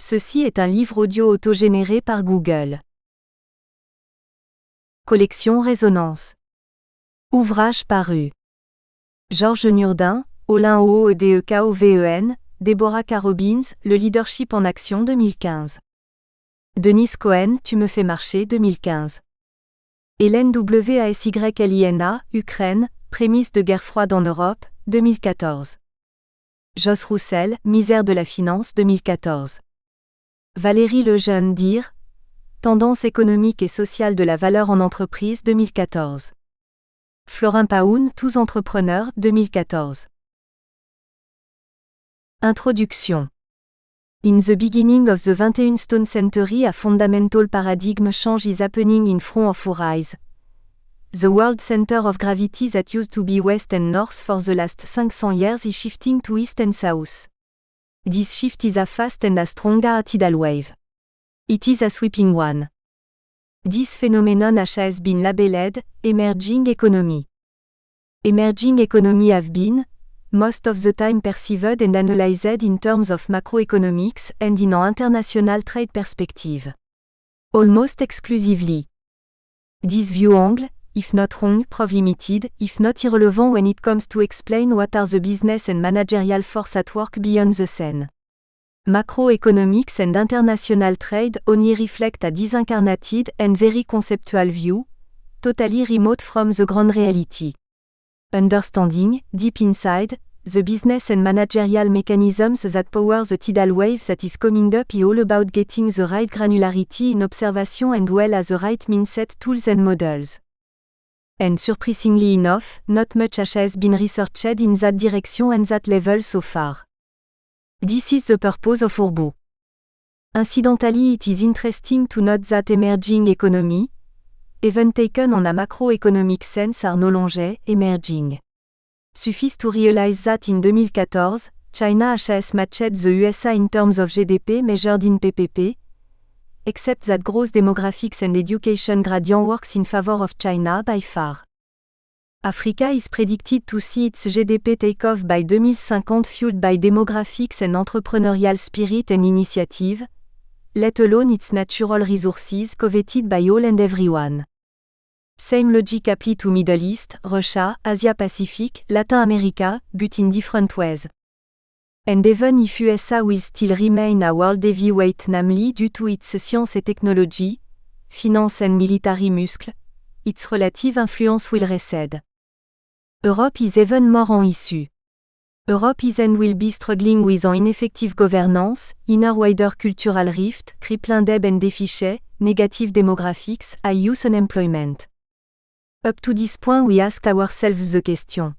Ceci est un livre audio autogénéré par Google. Collection Résonance. Ouvrage paru. Georges Nurdin, Olin Oedekoven, Deborah K. Robbins, Le leadership en action 2015. Denise Cohen, Tu me fais marcher 2015. Hélène Wasylyna, Ukraine, prémices de guerre froide en Europe, 2014. Joss Roussel, Misère de la finance 2014. Valérie Lejeune Dire, Tendance économique et sociale de la valeur en entreprise 2014. Florin Paoun, Tous entrepreneurs 2014. Introduction. In the beginning of the 21st century a fundamental paradigm change is happening in front of our eyes. The world center of gravity that used to be west and north for the last 500 years is shifting to east and south. This shift is a fast and a strong tidal wave. It is a sweeping one. This phenomenon has been labeled emerging economy. Emerging economy have been, most of the time perceived and analyzed in terms of macroeconomics and in an international trade perspective. Almost exclusively. This view angle, if not wrong, prove limited, if not irrelevant when it comes to explain what are the business and managerial force at work beyond the scene. Macroeconomics and international trade only reflect a disincarnated and very conceptual view, totally remote from the ground reality. Understanding, deep inside, the business and managerial mechanisms that power the tidal wave that is coming up is all about getting the right granularity in observation and well as the right mindset tools and models. And surprisingly enough, not much has been researched in that direction and that level so far. This is the purpose of our book. Incidentally, it is interesting to note that emerging economy, even taken on a macroeconomic sense, are no longer emerging. Suffice to realize that in 2014, China has matched the USA in terms of GDP measured in PPP, except that gross demographics and education gradient works in favor of China by far. Africa is predicted to see its GDP take off by 2050 fueled by demographics and entrepreneurial spirit and initiative, let alone its natural resources coveted by all and everyone. Same logic apply to Middle East, Russia, Asia Pacific, Latin America, but in different ways. And even if USA will still remain a world heavyweight, namely due to its science and technology, finance and military muscle, its relative influence will recede. Europe is even more en issue. Europe is and will be struggling with an ineffective governance, inner wider cultural rift, crippling debt and deficit, negative demographics, high youth unemployment. Up to this point we asked ourselves the question.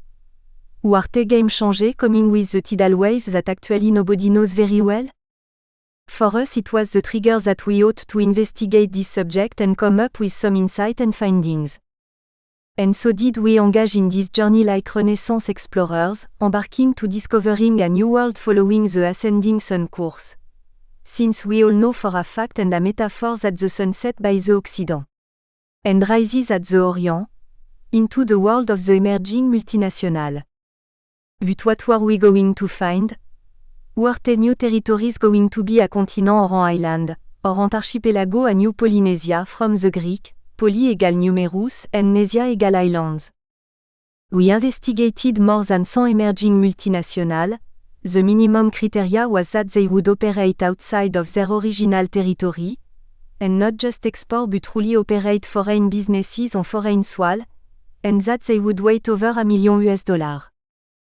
Who are the game changers coming with the tidal wave that actually nobody knows very well? For us it was the trigger that we ought to investigate this subject and come up with some insight and findings. And so did we engage in this journey like Renaissance explorers, embarking to discovering a new world following the ascending sun course. Since we all know for a fact and a metaphor that the sun sets by the Occident and rises at the Orient, into the world of the emerging multinational. But what were we going to find? Were the new territories going to be a continent or an island, or an archipelago, a new Polynesia from the Greek, poly égale numerus, and nesia égale islands? We investigated more than 100 emerging multinational. The minimum criteria was that they would operate outside of their original territory, and not just export but truly operate foreign businesses on foreign soil, and that they would weigh over $1 million.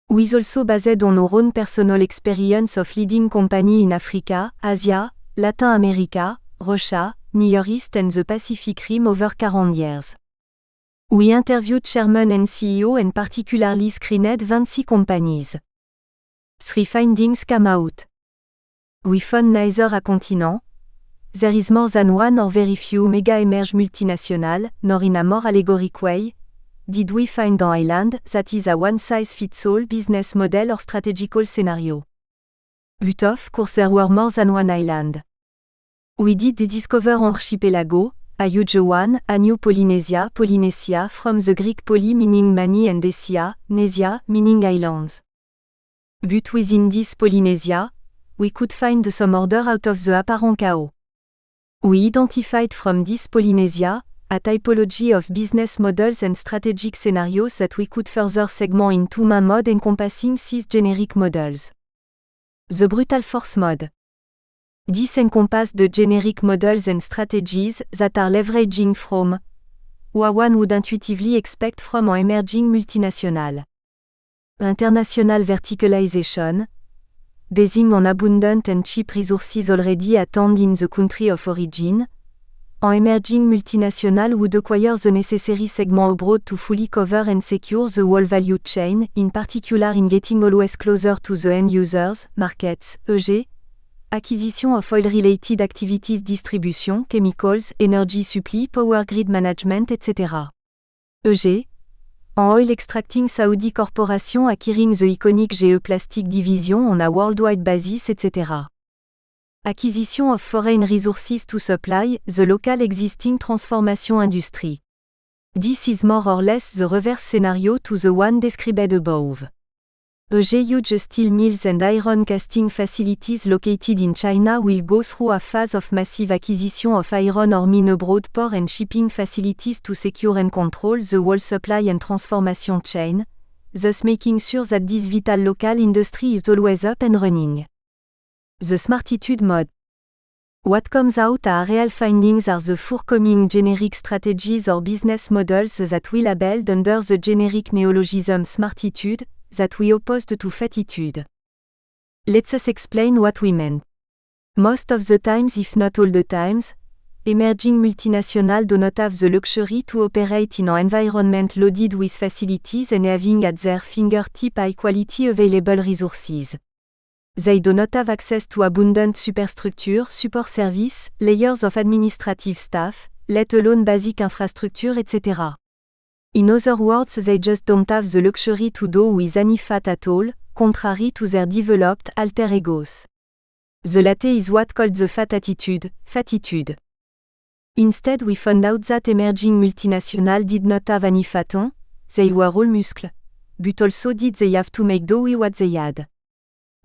We also based on our own personal experience of leading companies in Africa, Asia, Latin America, Russia, Near East and the Pacific Rim over 40 years. We interviewed chairman and CEO and particularly screened 26 companies. 3 findings came out. We found neither a continent, there is more than one or very few mega-emerge multinational, nor in a more allegoric way, did we find an island that is a one-size-fits-all business model or strategical scenario. But of course there were more than one island. We did discover an archipelago, a huge one, a new Polynesia, Polynesia from the Greek poly meaning many and nesia, nesia meaning islands. But within this Polynesia, we could find some order out of the apparent chaos. We identified from this Polynesia, a typology of business models and strategic scenarios that we could further segment in two main modes encompassing 6 generic models. The brutal force mode. This encompasses the generic models and strategies that are leveraging from what one would intuitively expect from an emerging multinational. International verticalization, basing on abundant and cheap resources already at hand in the country of origin. An emerging multinational would acquire the necessary segment abroad to fully cover and secure the whole value chain, in particular in getting always closer to the end users, markets, e.g., acquisition of oil-related activities, distribution, chemicals, energy supply, power grid management, etc. e.g., an oil extracting Saudi corporation acquiring the iconic GE Plastic division on a worldwide basis, etc. Acquisition of foreign resources to supply the local existing transformation industry. This is more or less the reverse scenario to the one described above. E.g., huge steel mills and iron casting facilities located in China will go through a phase of massive acquisition of iron ore mine abroad, port and shipping facilities to secure and control the whole supply and transformation chain, thus making sure that this vital local industry is always up and running. The Smartitude mode. What comes out are real findings are the forthcoming generic strategies or business models that we labeled under the generic neologism Smartitude, that we opposed to Fatitude. Let's us explain what we meant. Most of the times, if not all the times, emerging multinationals do not have the luxury to operate in an environment loaded with facilities and having at their fingertip high-quality available resources. They do not have access to abundant superstructure, support service, layers of administrative staff, let alone basic infrastructure, etc. In other words, they just don't have the luxury to do with any fat at all, contrary to their developed alter egos. The latter is what called the fat attitude, Fatitude. Instead, we found out that emerging multinationals did not have any fat on, they were all muscle, but also did they have to make do with what they had.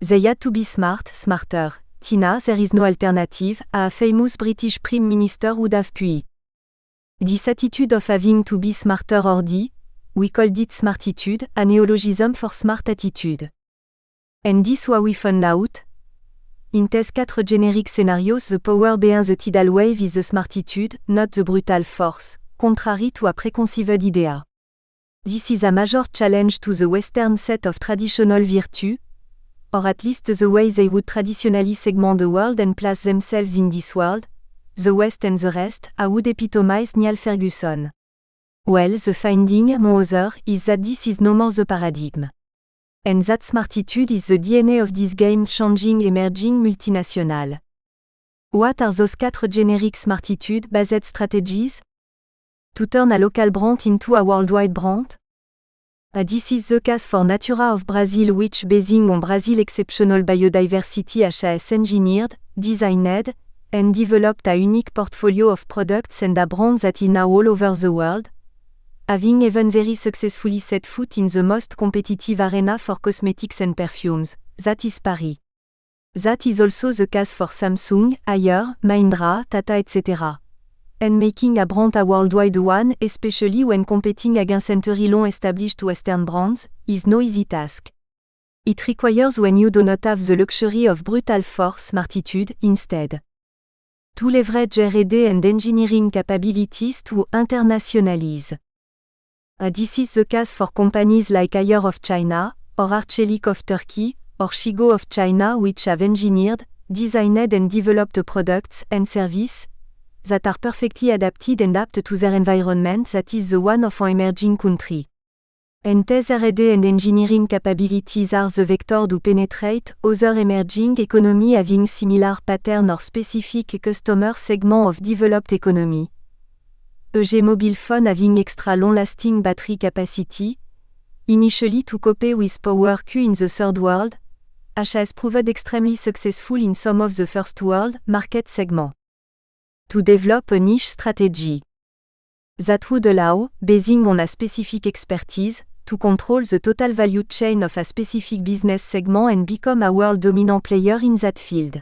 They had to be smarter. Tina, there is no alternative, a famous British Prime Minister would have put it. This attitude of having to be smarter or we called it Smartitude, a neologism for smart attitude. And this what we found out. In these 4 generic scenarios, the power behind the tidal wave is the Smartitude, not the brutal force, contrary to a preconceived idea. This is a major challenge to the Western set of traditional virtues, or at least the way they would traditionally segment the world and place themselves in this world, the West and the rest, I would epitomize Niall Ferguson. Well, the finding, moreover, is that this is no more the paradigm. And that Smartitude is the DNA of this game-changing emerging multinational. What are those 4 generic Smartitude-based strategies? To turn a local brand into a worldwide brand? This is the case for Natura of Brazil, which, basing on Brazil's exceptional biodiversity, has engineered, designed, and developed a unique portfolio of products and a brand that is now all over the world, having even very successfully set foot in the most competitive arena for cosmetics and perfumes, that is Paris. That is also the case for Samsung, Haier, Mahindra, Tata, etc. And making a brand a worldwide one, especially when competing against century long-established Western brands, is no easy task. It requires when you do not have the luxury of brutal force Smartitude instead. To leverage R&D and engineering capabilities to internationalize. This is the case for companies like Haier of China, or Arçelik of Turkey, or Shigo of China, which have engineered, designed and developed products and services that are perfectly adapted and apt to their environment, that is the one of an emerging country. And these R&D and engineering capabilities are the vector to penetrate other emerging economy having similar pattern or specific customer segment of developed economy. E.g. mobile phone having extra long-lasting battery capacity, initially to cope with power Q in the third world, has proved extremely successful in some of the first world market segments. To develop a niche strategy that would allow, basing on a specific expertise, to control the total value chain of a specific business segment and become a world dominant player in that field.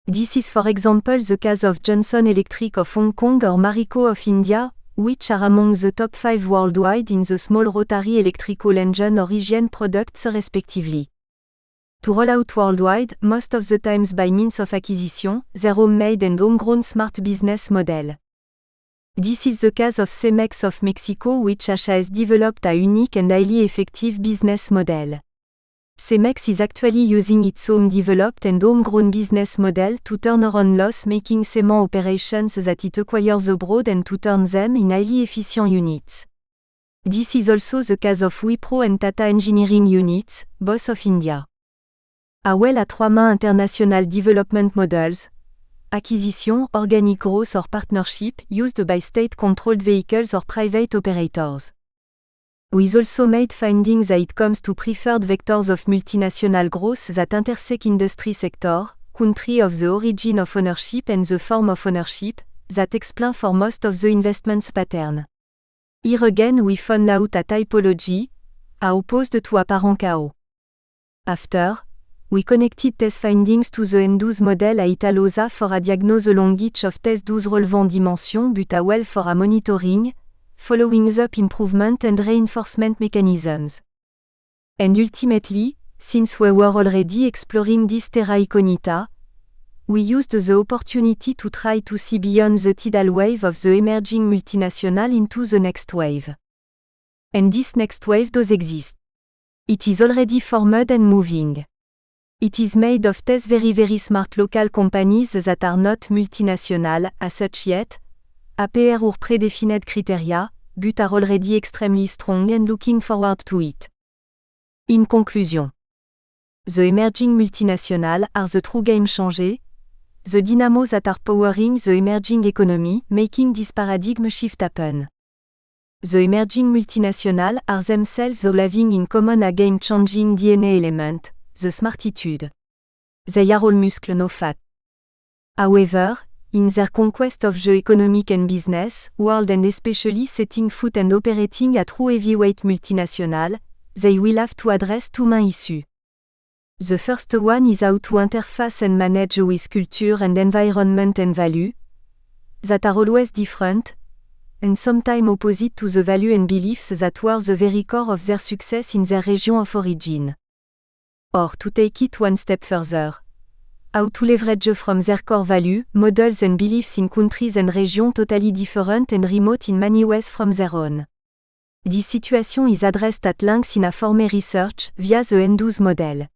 This is for example the case of Johnson Electric of Hong Kong or Marico of India, which are among the top 5 worldwide in the small rotary electrical engine or hygiene products respectively. To roll out worldwide, most of the times by means of acquisition, their homemade and homegrown smart business model. This is the case of Cemex of Mexico, which has developed a unique and highly effective business model. Cemex is actually using its home-developed and homegrown business model to turn around loss-making cement operations that it acquires abroad and to turn them in highly efficient units. This is also the case of Wipro and Tata Engineering Units, both of India. Awell a trois mains international development models: acquisition, organic growth or partnership, used by state-controlled vehicles or private operators. With also made findings that it comes to preferred vectors of multinational growth that intersect industry sector, country of the origin of ownership and the form of ownership, that explain for most of the investments pattern. Here again we found out a typology, opposed to apparent chaos. After, we connected test findings to the N12 model à Italosa for a diagnose along each of test 12 relevant dimensions but a well for a monitoring, following up improvement and reinforcement mechanisms. And ultimately, since we were already exploring this terra incognita, we used the opportunity to try to see beyond the tidal wave of the emerging multinational into the next wave. And this next wave does exist. It is already formed and moving. It is made of very smart local companies that are not multinational as such yet, APR or predefined criteria, but are already extremely strong and looking forward to it. In conclusion, the emerging multinational are the true game changer, the dynamos that are powering the emerging economy, making this paradigm shift happen. The emerging multinational are themselves all having in common a game-changing DNA element, the smartitude. They are all muscle no fat. However, in their conquest of the economic and business world and especially setting foot and operating a true heavyweight multinational, they will have to address two main issues. The first one is how to interface and manage with culture and environment and value, that are always different, and sometimes opposite to the value and beliefs that were the very core of their success in their region of origin. Or to take it one step further, how to leverage from their core value, models and beliefs in countries and regions totally different and remote in many ways from their own. This situation is addressed at length in a former research via the N12 model.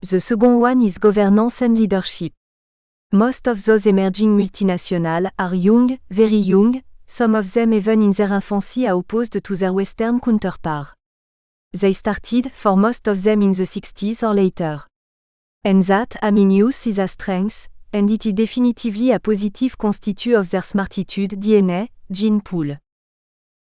The second one is governance and leadership. Most of those emerging multinational are young, very young, some of them even in their infancy are opposed to their Western counterpart. They started, for most of them in the 60s or later. And that, in youth, is a strength, and it is definitively a positive constituent of their smartitude DNA, gene pool.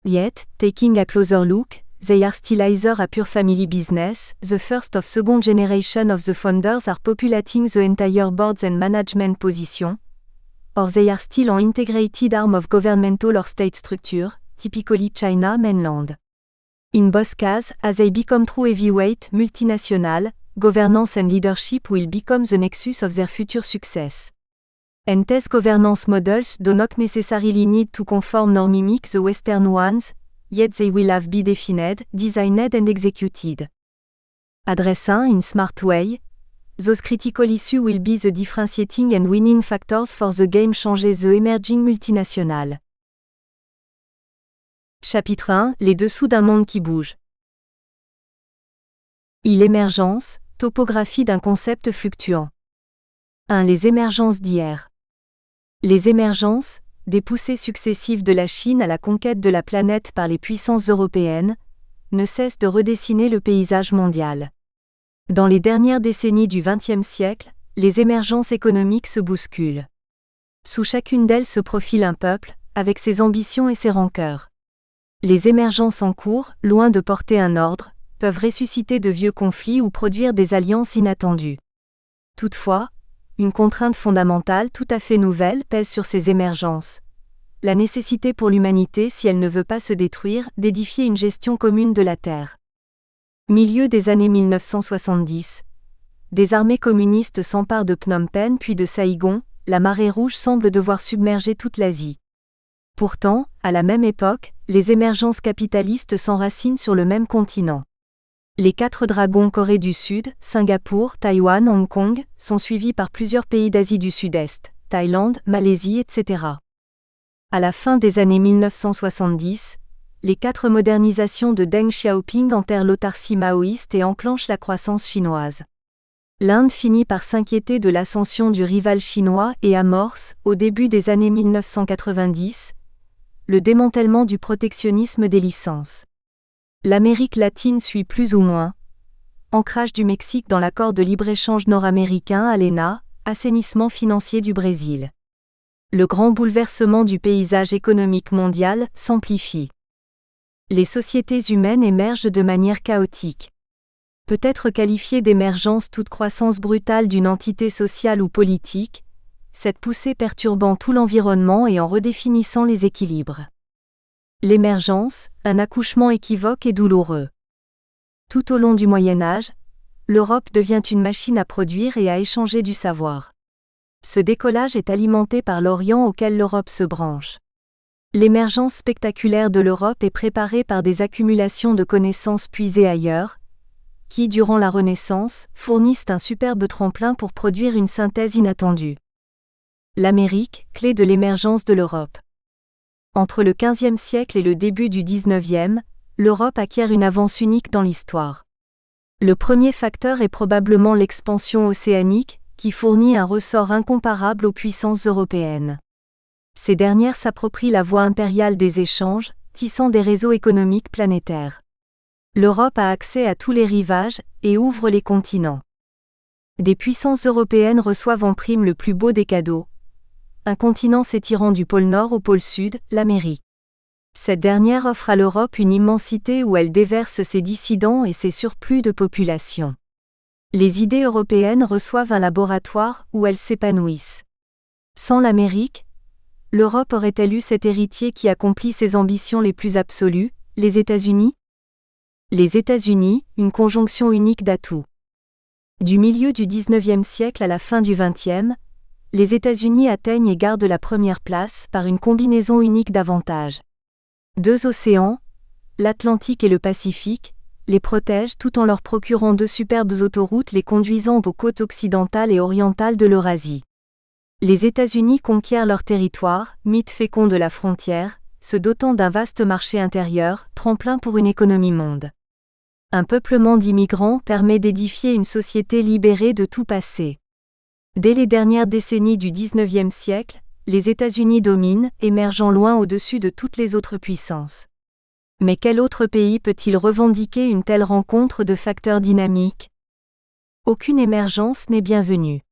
Yet, taking a closer look, they are still either a pure family business, the first of second generation of the founders are populating the entire boards and management position, or they are still an integrated arm of governmental or state structure, typically China mainland. In both cases, as they become true heavyweight, multinational, governance and leadership will become the nexus of their future success. And these governance models do not necessarily need to conform nor mimic the Western ones, yet they will have been defined, designed and executed. Addressing in smart way, those critical issues will be the differentiating and winning factors for the game changer the emerging multinational. Chapitre 1 Les dessous d'un monde qui bouge. L'émergence, topographie d'un concept fluctuant. 1. Les émergences d'hier. Les émergences, des poussées successives de la Chine à la conquête de la planète par les puissances européennes, ne cessent de redessiner le paysage mondial. Dans les dernières décennies du XXe siècle, les émergences économiques se bousculent. Sous chacune d'elles se profile un peuple, avec ses ambitions et ses rancœurs. Les émergences en cours, loin de porter un ordre, peuvent ressusciter de vieux conflits ou produire des alliances inattendues. Toutefois, une contrainte fondamentale tout à fait nouvelle pèse sur ces émergences. la nécessité pour l'humanité, si elle ne veut pas se détruire, d'édifier une gestion commune de la Terre. Milieu des années 1970. Des armées communistes s'emparent de Phnom Penh puis de Saïgon, la marée rouge semble devoir submerger toute l'Asie. Pourtant, à la même époque, les émergences capitalistes s'enracinent sur le même continent. Les 4 dragons Corée du Sud, Singapour, Taïwan, Hong Kong, sont suivis par plusieurs pays d'Asie du Sud-Est, Thaïlande, Malaisie, etc. À la fin des années 1970, les 4 modernisations de Deng Xiaoping enterrent l'autarcie maoïste et enclenchent la croissance chinoise. L'Inde finit par s'inquiéter de l'ascension du rival chinois et amorce, au début des années 1990, le démantèlement du protectionnisme des licences. L'Amérique latine suit plus ou moins. Ancrage du Mexique dans l'accord de libre-échange nord-américain ALENA, assainissement financier du Brésil. Le grand bouleversement du paysage économique mondial s'amplifie. Les sociétés humaines émergent de manière chaotique. Peut être qualifiée d'émergence toute croissance brutale d'une entité sociale ou politique, cette poussée perturbant tout l'environnement et en redéfinissant les équilibres. L'émergence, un accouchement équivoque et douloureux. Tout au long du Moyen Âge, l'Europe devient une machine à produire et à échanger du savoir. Ce décollage est alimenté par l'Orient auquel l'Europe se branche. L'émergence spectaculaire de l'Europe est préparée par des accumulations de connaissances puisées ailleurs, qui, durant la Renaissance, fournissent un superbe tremplin pour produire une synthèse inattendue. L'Amérique, clé de l'émergence de l'Europe. Entre le XVe siècle et le début du XIXe, l'Europe acquiert une avance unique dans l'histoire. Le premier facteur est probablement l'expansion océanique, qui fournit un ressort incomparable aux puissances européennes. Ces dernières s'approprient la voie impériale des échanges, tissant des réseaux économiques planétaires. L'Europe a accès à tous les rivages et ouvre les continents. Des puissances européennes reçoivent en prime le plus beau des cadeaux. Un continent s'étirant du pôle Nord au pôle Sud, l'Amérique. Cette dernière offre à l'Europe une immensité où elle déverse ses dissidents et ses surplus de population. Les idées européennes reçoivent un laboratoire où elles s'épanouissent. Sans l'Amérique, l'Europe aurait-elle eu cet héritier qui accomplit ses ambitions les plus absolues, les États-Unis ? Les États-Unis, une conjonction unique d'atouts. Du milieu du XIXe siècle à la fin du XXe, les États-Unis atteignent et gardent la première place par une combinaison unique d'avantages. 2 océans, l'Atlantique et le Pacifique, les protègent tout en leur procurant 2 superbes autoroutes les conduisant aux côtes occidentales et orientales de l'Eurasie. Les États-Unis conquièrent leur territoire, mythe fécond de la frontière, se dotant d'un vaste marché intérieur, tremplin pour une économie monde. Un peuplement d'immigrants permet d'édifier une société libérée de tout passé. Dès les dernières décennies du XIXe siècle, les États-Unis dominent, émergeant loin au-dessus de toutes les autres puissances. Mais quel autre pays peut-il revendiquer une telle rencontre de facteurs dynamiques ? Aucune émergence n'est bienvenue.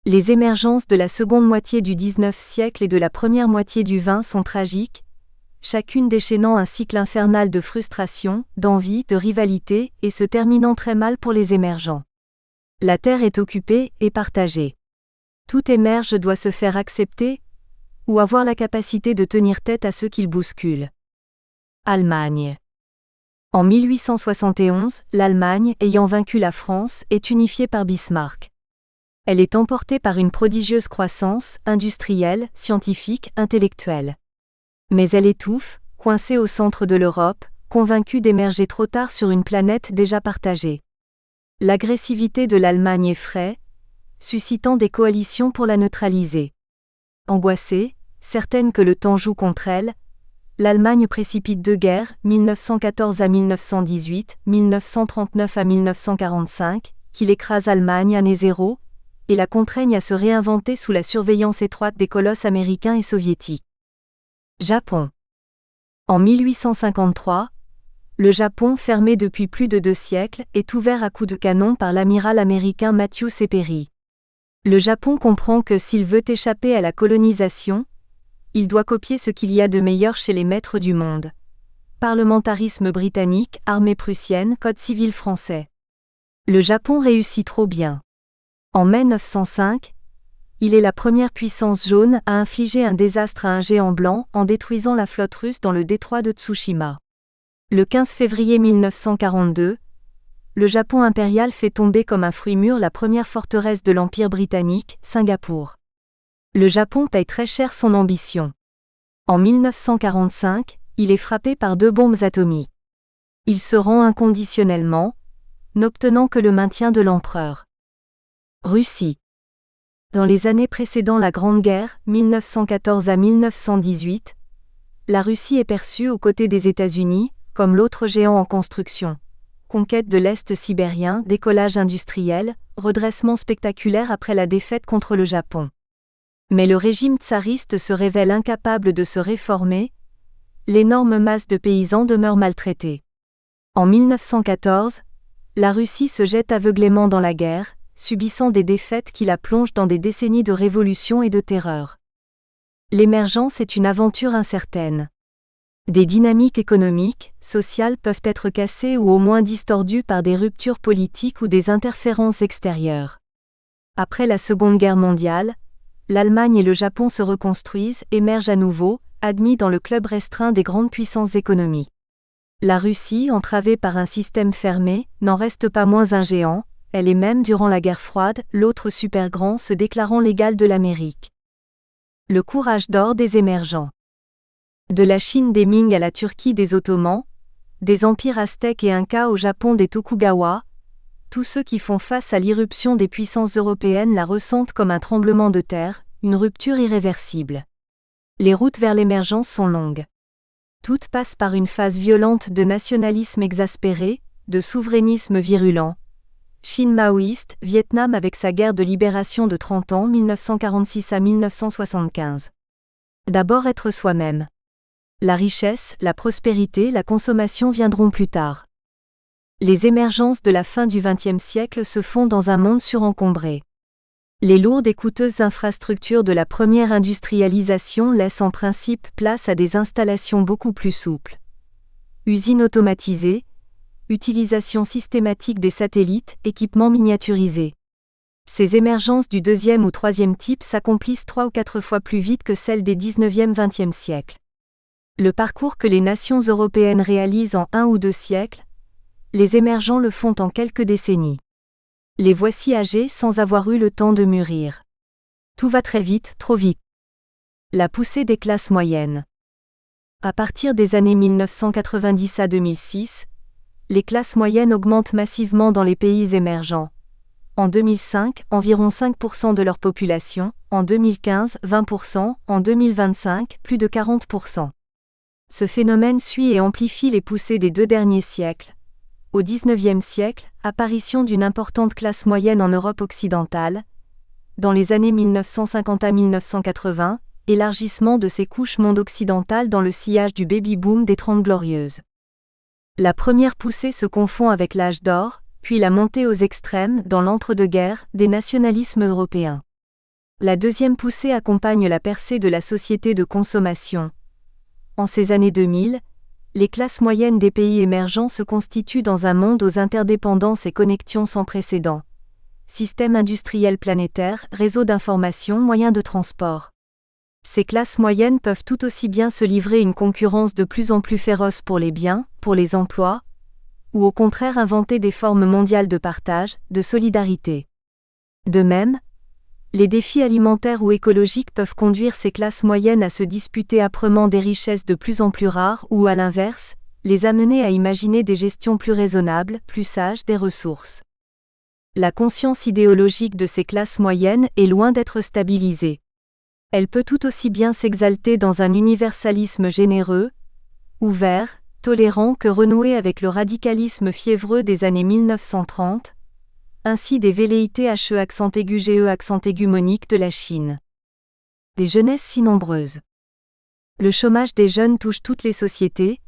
Les émergences de la seconde moitié du XIX siècle et de la première moitié du XX sont tragiques, chacune déchaînant un cycle infernal de frustration, d'envie, de rivalité, et se terminant très mal pour les émergents. La terre est occupée et partagée. Tout émerge doit se faire accepter, ou avoir la capacité de tenir tête à ceux qu'il bouscule. Allemagne. En 1871, l'Allemagne, ayant vaincu la France, est unifiée par Bismarck. Elle est emportée par une prodigieuse croissance, industrielle, scientifique, intellectuelle. Mais elle étouffe, coincée au centre de l'Europe, convaincue d'émerger trop tard sur une planète déjà partagée. L'agressivité de l'Allemagne effraie, suscitant des coalitions pour la neutraliser. Angoissée, certaine que le temps joue contre elle, l'Allemagne précipite 2 guerres, 1914 à 1918, 1939 à 1945, qui l'écrasent Allemagne année zéro, et la contraignent à se réinventer sous la surveillance étroite des colosses américains et soviétiques. Japon. En 1853, le Japon, fermé depuis plus de 2 siècles, est ouvert à coups de canon par l'amiral américain Matthew C. Perry. Le Japon comprend que s'il veut échapper à la colonisation, il doit copier ce qu'il y a de meilleur chez les maîtres du monde. Parlementarisme britannique, armée prussienne, code civil français. Le Japon réussit trop bien. En mai 905, Il est la première puissance jaune à infliger un désastre à un géant blanc en détruisant la flotte russe dans le détroit de Tsushima. Le 15 février 1942, le Japon impérial fait tomber comme un fruit mûr la première forteresse de l'Empire britannique, Singapour. Le Japon paye très cher son ambition. En 1945, il est frappé par 2 bombes atomiques. Il se rend inconditionnellement, n'obtenant que le maintien de l'empereur. Russie. Dans les années précédant la Grande Guerre, 1914 à 1918, la Russie est perçue aux côtés des États-Unis, comme l'autre géant en construction. Conquête de l'Est sibérien, décollage industriel, redressement spectaculaire après la défaite contre le Japon. Mais le régime tsariste se révèle incapable de se réformer, l'énorme masse de paysans demeure maltraitée. En 1914, la Russie se jette aveuglément dans la guerre, subissant des défaites qui la plongent dans des décennies de révolution et de terreur. L'émergence est une aventure incertaine. Des dynamiques économiques, sociales peuvent être cassées ou au moins distordues par des ruptures politiques ou des interférences extérieures. Après la Seconde Guerre mondiale, l'Allemagne et le Japon se reconstruisent, émergent à nouveau, admis dans le club restreint des grandes puissances économiques. La Russie, entravée par un système fermé, n'en reste pas moins un géant. Elle est même, durant la guerre froide, l'autre super-grand se déclarant l'égal de l'Amérique. Le courage d'or des émergents. De la Chine des Ming à la Turquie des Ottomans, des empires aztèques et incas au Japon des Tokugawa, tous ceux qui font face à l'irruption des puissances européennes la ressentent comme un tremblement de terre, une rupture irréversible. Les routes vers l'émergence sont longues. Toutes passent par une phase violente de nationalisme exaspéré, de souverainisme virulent. Chine maoïste, Vietnam avec sa guerre de libération de 30 ans 1946 à 1975. D'abord être soi-même. La richesse, la prospérité, la consommation viendront plus tard. Les émergences de la fin du XXe siècle se font dans un monde surencombré. Les lourdes et coûteuses infrastructures de la première industrialisation laissent en principe place à des installations beaucoup plus souples. Usines automatisées, utilisation systématique des satellites, équipements miniaturisés. Ces émergences du deuxième ou troisième type s'accomplissent 3 ou 4 fois plus vite que celles des 19e-20e siècles. Le parcours que les nations européennes réalisent en 1 ou 2 siècles, les émergents le font en quelques décennies. Les voici âgés sans avoir eu le temps de mûrir. Tout va très vite, trop vite. La poussée des classes moyennes. À partir des années 1990 à 2006, les classes moyennes augmentent massivement dans les pays émergents. En 2005, environ 5% de leur population, en 2015, 20%, en 2025, plus de 40%. Ce phénomène suit et amplifie les poussées des 2 derniers siècles. Au XIXe siècle, apparition d'une importante classe moyenne en Europe occidentale. Dans les années 1950 à 1980, élargissement de ces couches monde occidentales dans le sillage du baby-boom des 30 glorieuses. La première poussée se confond avec l'âge d'or, puis la montée aux extrêmes, dans l'entre-deux-guerres, des nationalismes européens. La deuxième poussée accompagne la percée de la société de consommation. En ces années 2000, les classes moyennes des pays émergents se constituent dans un monde aux interdépendances et connexions sans précédent. Système industriel planétaire, réseau d'information, moyens de transport. Ces classes moyennes peuvent tout aussi bien se livrer une concurrence de plus en plus féroce pour les biens, pour les emplois, ou au contraire inventer des formes mondiales de partage, de solidarité. De même, les défis alimentaires ou écologiques peuvent conduire ces classes moyennes à se disputer âprement des richesses de plus en plus rares ou, à l'inverse, les amener à imaginer des gestions plus raisonnables, plus sages des ressources. La conscience idéologique de ces classes moyennes est loin d'être stabilisée. Elle peut tout aussi bien s'exalter dans un universalisme généreux, ouvert, tolérant que renouer avec le radicalisme fiévreux des années 1930, ainsi des velléités HE accent aigu GE accent aigu monique de la Chine. Des jeunesses si nombreuses. Le chômage des jeunes touche toutes les sociétés,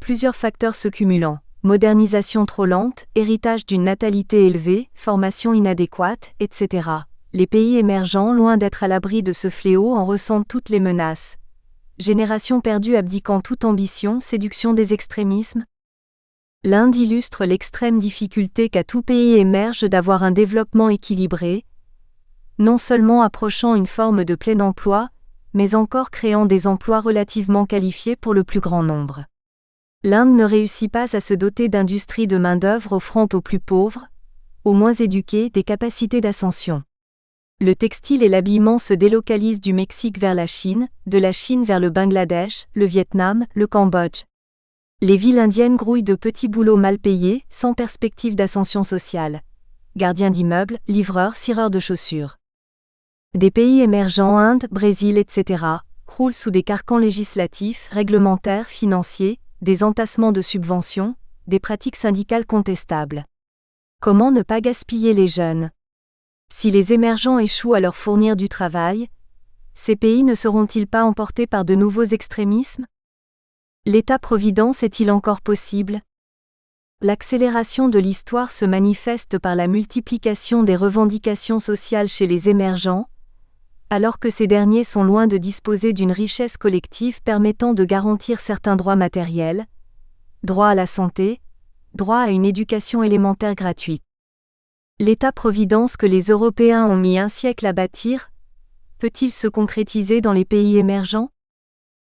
plusieurs facteurs se cumulant, modernisation trop lente, héritage d'une natalité élevée, formation inadéquate, etc. Les pays émergents, loin d'être à l'abri de ce fléau, en ressentent toutes les menaces. Génération perdue abdiquant toute ambition, séduction des extrémismes. L'Inde illustre l'extrême difficulté qu'a tout pays émerge d'avoir un développement équilibré, non seulement approchant une forme de plein emploi, mais encore créant des emplois relativement qualifiés pour le plus grand nombre. L'Inde ne réussit pas à se doter d'industries de main-d'œuvre offrant aux plus pauvres, aux moins éduqués, des capacités d'ascension. Le textile et l'habillement se délocalisent du Mexique vers la Chine, de la Chine vers le Bangladesh, le Vietnam, le Cambodge. Les villes indiennes grouillent de petits boulots mal payés, sans perspective d'ascension sociale. Gardiens d'immeubles, livreurs, cireurs de chaussures. Des pays émergents, Inde, Brésil, etc., croulent sous des carcans législatifs, réglementaires, financiers, des entassements de subventions, des pratiques syndicales contestables. Comment ne pas gaspiller les jeunes ? Si les émergents échouent à leur fournir du travail, ces pays ne seront-ils pas emportés par de nouveaux extrémismes ? L'État-providence est-il encore possible ? L'accélération de l'histoire se manifeste par la multiplication des revendications sociales chez les émergents, alors que ces derniers sont loin de disposer d'une richesse collective permettant de garantir certains droits matériels, droit à la santé, droit à une éducation élémentaire gratuite. L'État-providence que les Européens ont mis un siècle à bâtir, peut-il se concrétiser dans les pays émergents ?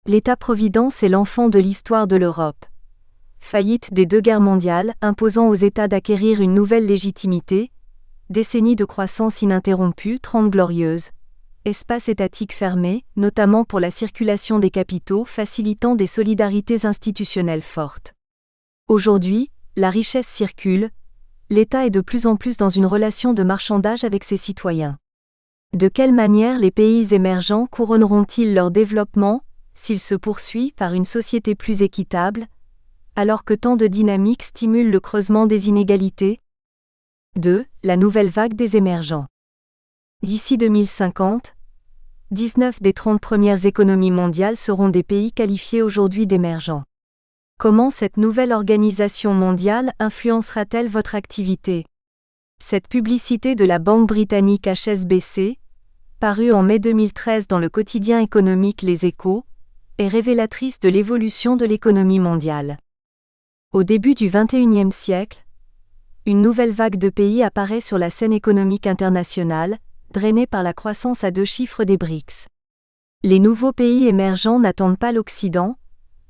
L'État-providence est l'enfant de l'histoire de l'Europe. Faillite des 2 guerres mondiales, imposant aux États d'acquérir une nouvelle légitimité, décennies de croissance ininterrompue, 30 glorieuses, espace étatique fermé, notamment pour la circulation des capitaux, facilitant des solidarités institutionnelles fortes. Aujourd'hui, la richesse circule, l'État est de plus en plus dans une relation de marchandage avec ses citoyens. De quelle manière les pays émergents couronneront-ils leur développement, s'il se poursuit par une société plus équitable, alors que tant de dynamiques stimulent le creusement des inégalités ? 2. La nouvelle vague des émergents. D'ici 2050, 19 des 30 premières économies mondiales seront des pays qualifiés aujourd'hui d'émergents. Comment cette nouvelle organisation mondiale influencera-t-elle votre activité ? Cette publicité de la banque britannique HSBC, parue en mai 2013 dans le quotidien économique Les Échos, est révélatrice de l'évolution de l'économie mondiale. Au début du XXIe siècle, une nouvelle vague de pays apparaît sur la scène économique internationale, drainée par la croissance à 2 chiffres des BRICS. Les nouveaux pays émergents n'attendent pas l'Occident,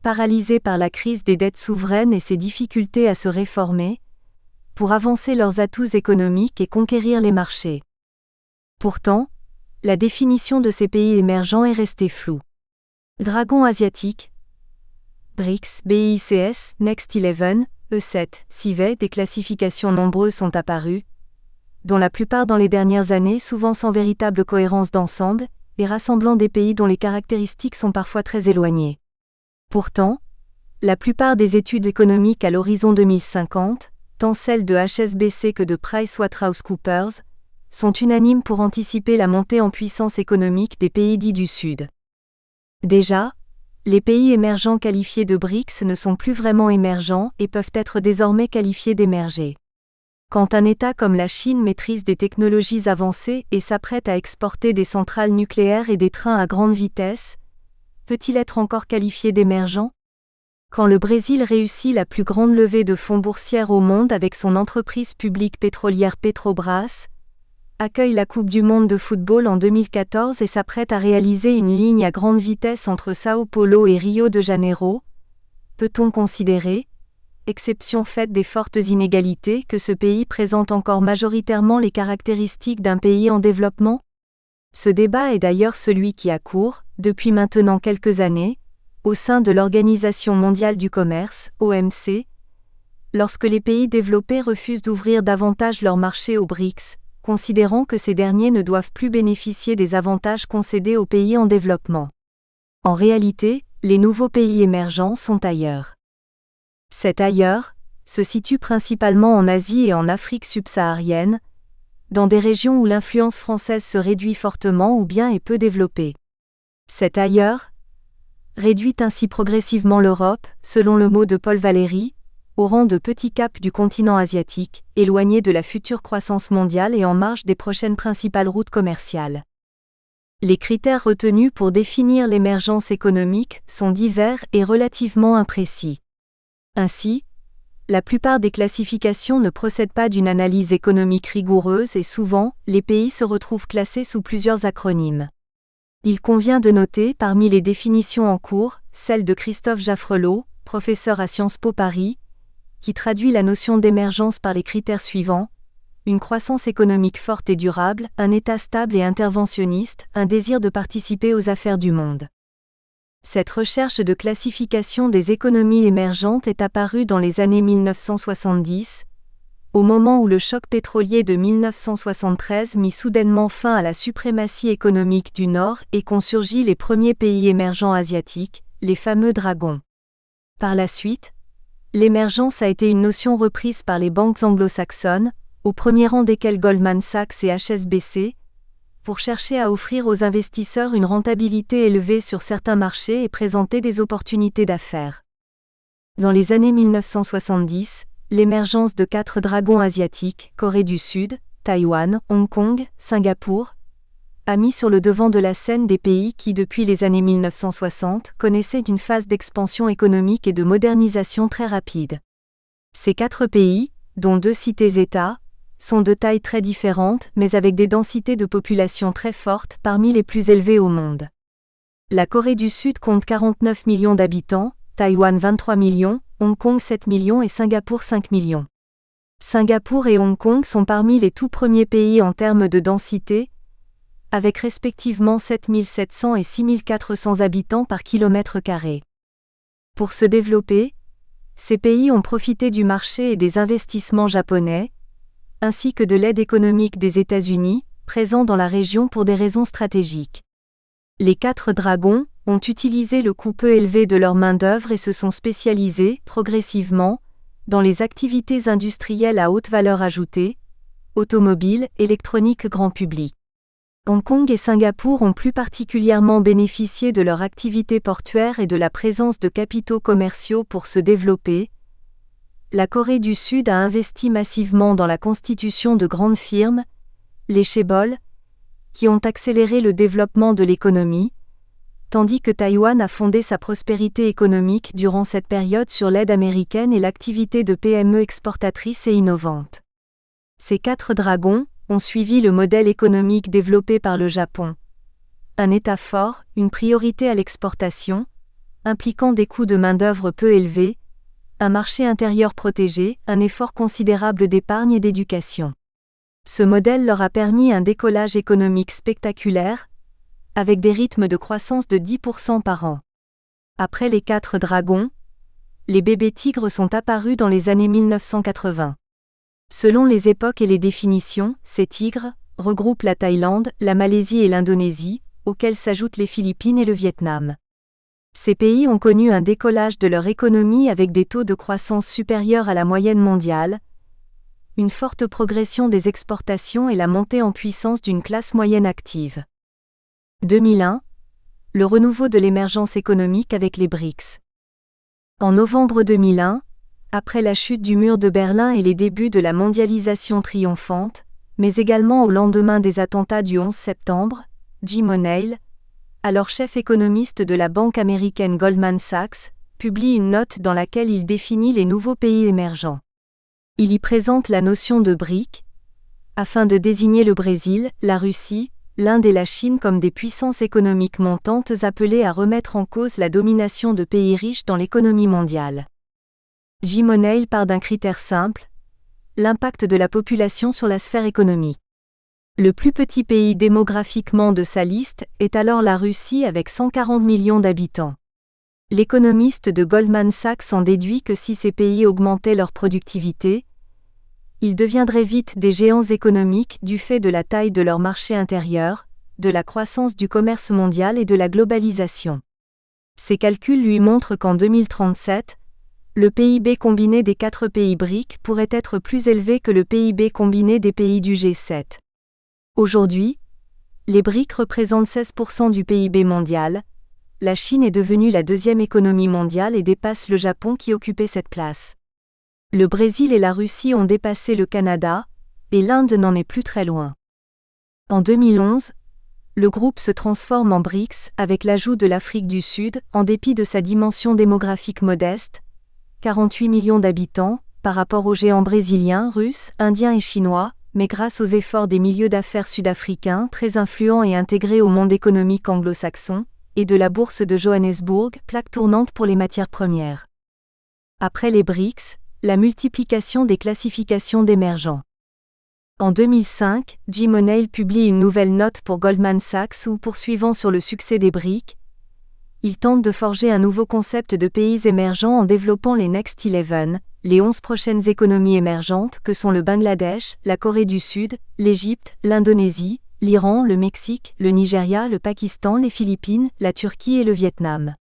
paralysés par la crise des dettes souveraines et ses difficultés à se réformer, pour avancer leurs atouts économiques et conquérir les marchés. Pourtant, la définition de ces pays émergents est restée floue. Dragon asiatique, BRICS, BICS, Next 11, E7, CIVET, des classifications nombreuses sont apparues, dont la plupart dans les dernières années, souvent sans véritable cohérence d'ensemble, et rassemblant des pays dont les caractéristiques sont parfois très éloignées. Pourtant, la plupart des études économiques à l'horizon 2050, tant celles de HSBC que de PricewaterhouseCoopers, sont unanimes pour anticiper la montée en puissance économique des pays dits du Sud. Déjà, les pays émergents qualifiés de BRICS ne sont plus vraiment émergents et peuvent être désormais qualifiés d'émergés. Quand un État comme la Chine maîtrise des technologies avancées et s'apprête à exporter des centrales nucléaires et des trains à grande vitesse, peut-il être encore qualifié d'émergent ? Quand le Brésil réussit la plus grande levée de fonds boursière au monde avec son entreprise publique pétrolière Petrobras, accueille la Coupe du monde de football en 2014 et s'apprête à réaliser une ligne à grande vitesse entre Sao Paulo et Rio de Janeiro, peut-on considérer, exception faite des fortes inégalités, que ce pays présente encore majoritairement les caractéristiques d'un pays en développement ? Ce débat est d'ailleurs celui qui a cours, depuis maintenant quelques années, au sein de l'Organisation mondiale du commerce, OMC, lorsque les pays développés refusent d'ouvrir davantage leurs marchés aux BRICS, considérant que ces derniers ne doivent plus bénéficier des avantages concédés aux pays en développement. En réalité, les nouveaux pays émergents sont ailleurs. Cet ailleurs se situe principalement en Asie et en Afrique subsaharienne, dans des régions où l'influence française se réduit fortement ou bien est peu développée. Cet ailleurs réduit ainsi progressivement l'Europe, selon le mot de Paul Valéry, au rang de petit cap du continent asiatique, éloigné de la future croissance mondiale et en marge des prochaines principales routes commerciales. Les critères retenus pour définir l'émergence économique sont divers et relativement imprécis. Ainsi, La plupart des classifications ne procèdent pas d'une analyse économique rigoureuse et souvent, les pays se retrouvent classés sous plusieurs acronymes. Il convient de noter parmi les définitions en cours, celle de Christophe Jaffrelot, professeur à Sciences Po Paris, qui traduit la notion d'émergence par les critères suivants: une croissance économique forte et durable, un État stable et interventionniste, un désir de participer aux affaires du monde. Cette recherche de classification des économies émergentes est apparue dans les années 1970, au moment où le choc pétrolier de 1973 mit soudainement fin à la suprématie économique du Nord et qu'ont surgi les premiers pays émergents asiatiques, les fameux dragons. Par la suite, l'émergence a été une notion reprise par les banques anglo-saxonnes, au premier rang desquelles Goldman Sachs et HSBC, pour chercher à offrir aux investisseurs une rentabilité élevée sur certains marchés et présenter des opportunités d'affaires. Dans les années 1970, l'émergence de 4 dragons asiatiques, Corée du Sud, Taïwan, Hong Kong, Singapour, a mis sur le devant de la scène des pays qui depuis les années 1960 connaissaient une phase d'expansion économique et de modernisation très rapide. Ces 4 pays, dont 2 cités-États, sont de tailles très différentes mais avec des densités de population très fortes parmi les plus élevées au monde. La Corée du Sud compte 49 millions d'habitants, Taïwan 23 millions, Hong Kong 7 millions et Singapour 5 millions. Singapour et Hong Kong sont parmi les tout premiers pays en termes de densité, avec respectivement 7 700 et 6 400 habitants par kilomètre carré. Pour se développer, ces pays ont profité du marché et des investissements japonais, ainsi que de l'aide économique des États-Unis, présents dans la région pour des raisons stratégiques. Les 4 dragons ont utilisé le coût peu élevé de leur main-d'œuvre et se sont spécialisés, progressivement, dans les activités industrielles à haute valeur ajoutée, automobile, électronique grand public. Hong Kong et Singapour ont plus particulièrement bénéficié de leur activité portuaire et de la présence de capitaux commerciaux pour se développer. La Corée du Sud a investi massivement dans la constitution de grandes firmes, les chaebols, qui ont accéléré le développement de l'économie, tandis que Taïwan a fondé sa prospérité économique durant cette période sur l'aide américaine et l'activité de PME exportatrices et innovantes. Ces 4 dragons ont suivi le modèle économique développé par le Japon. Un État fort, une priorité à l'exportation, impliquant des coûts de main-d'œuvre peu élevés, un marché intérieur protégé, un effort considérable d'épargne et d'éducation. Ce modèle leur a permis un décollage économique spectaculaire, avec des rythmes de croissance de 10% par an. Après les 4 dragons, les bébés tigres sont apparus dans les années 1980. Selon les époques et les définitions, ces tigres regroupent la Thaïlande, la Malaisie et l'Indonésie, auxquels s'ajoutent les Philippines et le Vietnam. Ces pays ont connu un décollage de leur économie avec des taux de croissance supérieurs à la moyenne mondiale, une forte progression des exportations et la montée en puissance d'une classe moyenne active. 2001, le renouveau de l'émergence économique avec les BRICS. En novembre 2001, après la chute du mur de Berlin et les débuts de la mondialisation triomphante, mais également au lendemain des attentats du 11 septembre, Jim O'Neill, alors chef économiste de la banque américaine Goldman Sachs, publie une note dans laquelle il définit les nouveaux pays émergents. Il y présente la notion de BRIC, afin de désigner le Brésil, la Russie, l'Inde et la Chine comme des puissances économiques montantes appelées à remettre en cause la domination de pays riches dans l'économie mondiale. Jim O'Neill part d'un critère simple, l'impact de la population sur la sphère économique. Le plus petit pays démographiquement de sa liste est alors la Russie avec 140 millions d'habitants. L'économiste de Goldman Sachs en déduit que si ces pays augmentaient leur productivité, ils deviendraient vite des géants économiques du fait de la taille de leur marché intérieur, de la croissance du commerce mondial et de la globalisation. Ces calculs lui montrent qu'en 2037, le PIB combiné des 4 pays BRIC pourrait être plus élevé que le PIB combiné des pays du G7. Aujourd'hui, les BRIC représentent 16% du PIB mondial. La Chine est devenue la 2e économie mondiale et dépasse le Japon qui occupait cette place. Le Brésil et la Russie ont dépassé le Canada, et l'Inde n'en est plus très loin. En 2011, le groupe se transforme en BRICS avec l'ajout de l'Afrique du Sud, en dépit de sa dimension démographique modeste, 48 millions d'habitants, par rapport aux géants brésiliens, russes, indiens et chinois, mais grâce aux efforts des milieux d'affaires sud-africains très influents et intégrés au monde économique anglo-saxon, et de la bourse de Johannesburg, plaque tournante pour les matières premières. Après les BRICS, la multiplication des classifications d'émergents. En 2005, Jim O'Neill publie une nouvelle note pour Goldman Sachs où, poursuivant sur le succès des BRICS, il tente de forger un nouveau concept de pays émergents en développant les Next 11, les 11 prochaines économies émergentes que sont le Bangladesh, la Corée du Sud, l'Égypte, l'Indonésie, l'Iran, le Mexique, le Nigeria, le Pakistan, les Philippines, la Turquie et le Vietnam.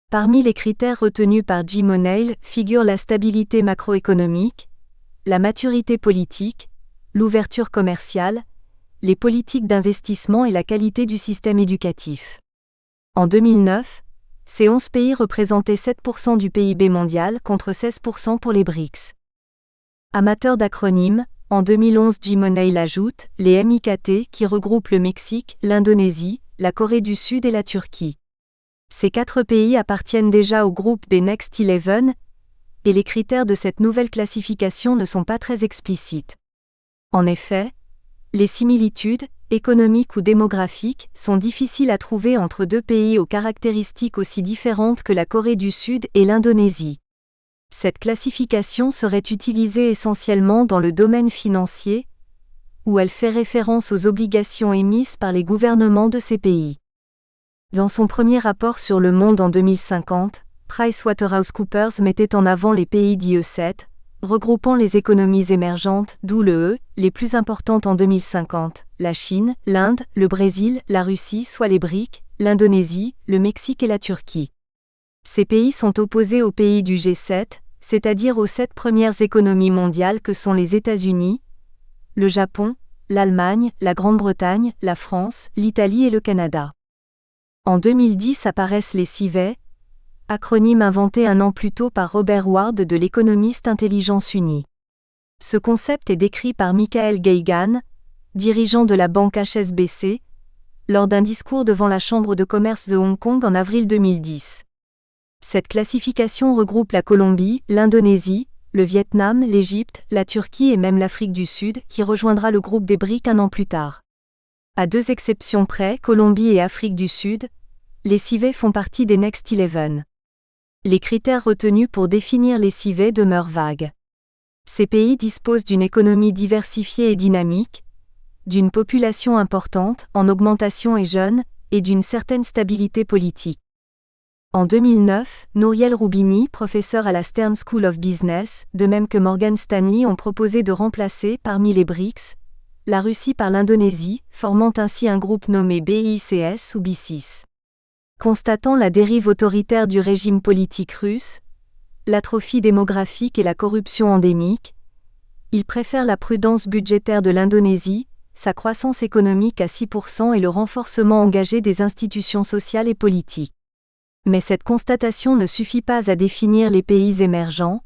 Parmi les critères retenus par Jim O'Neill figurent la stabilité macroéconomique, la maturité politique, l'ouverture commerciale, les politiques d'investissement et la qualité du système éducatif. En 2009, ces 11 pays représentaient 7% du PIB mondial contre 16% pour les BRICS. Amateur d'acronymes, en 2011 Jim O'Neill ajoute les MIKT qui regroupent le Mexique, l'Indonésie, la Corée du Sud et la Turquie. Ces 4 pays appartiennent déjà au groupe des Next 11, et les critères de cette nouvelle classification ne sont pas très explicites. En effet, les similitudes, économiques ou démographiques, sont difficiles à trouver entre deux pays aux caractéristiques aussi différentes que la Corée du Sud et l'Indonésie. Cette classification serait utilisée essentiellement dans le domaine financier, où elle fait référence aux obligations émises par les gouvernements de ces pays. Dans son premier rapport sur le monde en 2050, PricewaterhouseCoopers mettait en avant les pays dits E7, regroupant les économies émergentes, d'où le E, les plus importantes en 2050, la Chine, l'Inde, le Brésil, la Russie soit les BRICS, l'Indonésie, le Mexique et la Turquie. Ces pays sont opposés aux pays du G7, c'est-à-dire aux 7 premières économies mondiales que sont les États-Unis, le Japon, l'Allemagne, la Grande-Bretagne, la France, l'Italie et le Canada. En 2010 apparaissent les CIVET, acronyme inventé un an plus tôt par Robert Ward de l'économiste Intelligence Unie. Ce concept est décrit par Michael Geigan, dirigeant de la banque HSBC, lors d'un discours devant la Chambre de commerce de Hong Kong en avril 2010. Cette classification regroupe la Colombie, l'Indonésie, le Vietnam, l'Égypte, la Turquie et même l'Afrique du Sud, qui rejoindra le groupe des BRICS un an plus tard. À 2 exceptions près, Colombie et Afrique du Sud, les CIVET font partie des Next 11. Les critères retenus pour définir les CIVET demeurent vagues. Ces pays disposent d'une économie diversifiée et dynamique, d'une population importante, en augmentation et jeune, et d'une certaine stabilité politique. En 2009, Nouriel Roubini, professeur à la Stern School of Business, de même que Morgan Stanley ont proposé de remplacer, parmi les BRICS, la Russie par l'Indonésie, formant ainsi un groupe nommé BICS ou B6. Constatant la dérive autoritaire du régime politique russe, l'atrophie démographique et la corruption endémique, il préfère la prudence budgétaire de l'Indonésie, sa croissance économique à 6% et le renforcement engagé des institutions sociales et politiques. Mais cette constatation ne suffit pas à définir les pays émergents,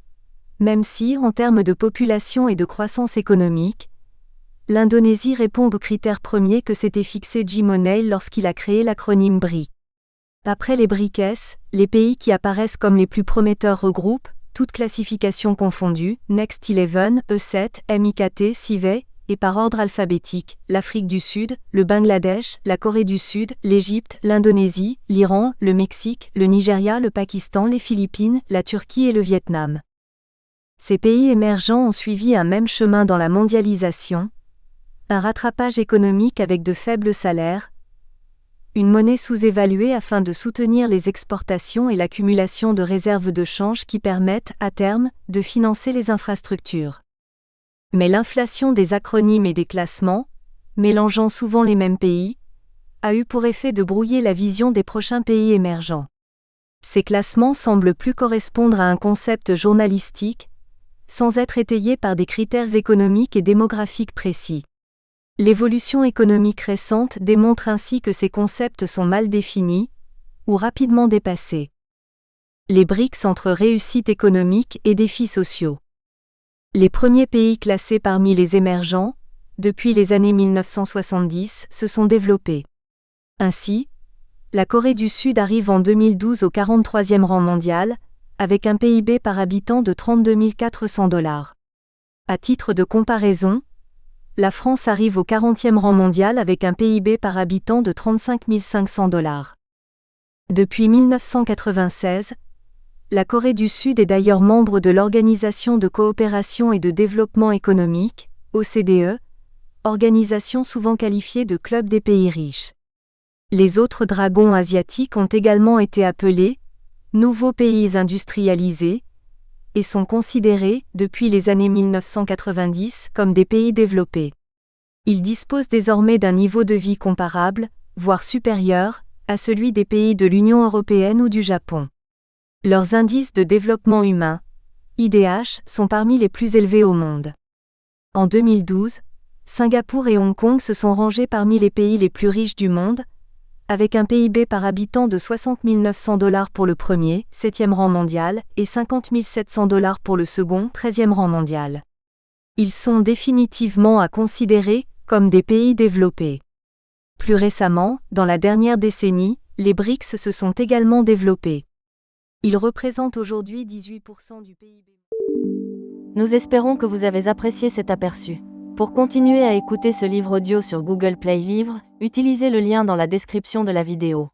même si, en termes de population et de croissance économique, l'Indonésie répond aux critères premiers que s'était fixé Jim O'Neill lorsqu'il a créé l'acronyme BRIC. Après les BRICS, les pays qui apparaissent comme les plus prometteurs regroupent, toutes classifications confondues, Next 11, E7, MIKT, CIVET, et par ordre alphabétique, l'Afrique du Sud, le Bangladesh, la Corée du Sud, l'Égypte, l'Indonésie, l'Iran, le Mexique, le Nigeria, le Pakistan, les Philippines, la Turquie et le Vietnam. Ces pays émergents ont suivi un même chemin dans la mondialisation, un rattrapage économique avec de faibles salaires, une monnaie sous-évaluée afin de soutenir les exportations et l'accumulation de réserves de change qui permettent, à terme, de financer les infrastructures. Mais l'inflation des acronymes et des classements, mélangeant souvent les mêmes pays, a eu pour effet de brouiller la vision des prochains pays émergents. Ces classements semblent plus correspondre à un concept journalistique, sans être étayés par des critères économiques et démographiques précis. L'évolution économique récente démontre ainsi que ces concepts sont mal définis, ou rapidement dépassés. Les BRICS entre réussite économique et défis sociaux. Les premiers pays classés parmi les émergents, depuis les années 1970, se sont développés. Ainsi, la Corée du Sud arrive en 2012 au 43e rang mondial, avec un PIB par habitant de 32 400 $. À titre de comparaison, la France arrive au 40e rang mondial avec un PIB par habitant de 35 500 $. Depuis 1996, la Corée du Sud est d'ailleurs membre de l'Organisation de coopération et de développement économique, OCDE, organisation souvent qualifiée de club des pays riches. Les autres dragons asiatiques ont également été appelés nouveaux pays industrialisés et sont considérés, depuis les années 1990, comme des pays développés. Ils disposent désormais d'un niveau de vie comparable, voire supérieur, à celui des pays de l'Union européenne ou du Japon. Leurs indices de développement humain, IDH, sont parmi les plus élevés au monde. En 2012, Singapour et Hong Kong se sont rangés parmi les pays les plus riches du monde, avec un PIB par habitant de 60 900 $ pour le premier, 7e rang mondial, et 50 700 $ pour le second, 13e rang mondial. Ils sont définitivement à considérer comme des pays développés. Plus récemment, dans la dernière décennie, les BRICS se sont également développés. Ils représentent aujourd'hui 18% du PIB. Nous espérons que vous avez apprécié cet aperçu. Pour continuer à écouter ce livre audio sur Google Play Livres, utilisez le lien dans la description de la vidéo.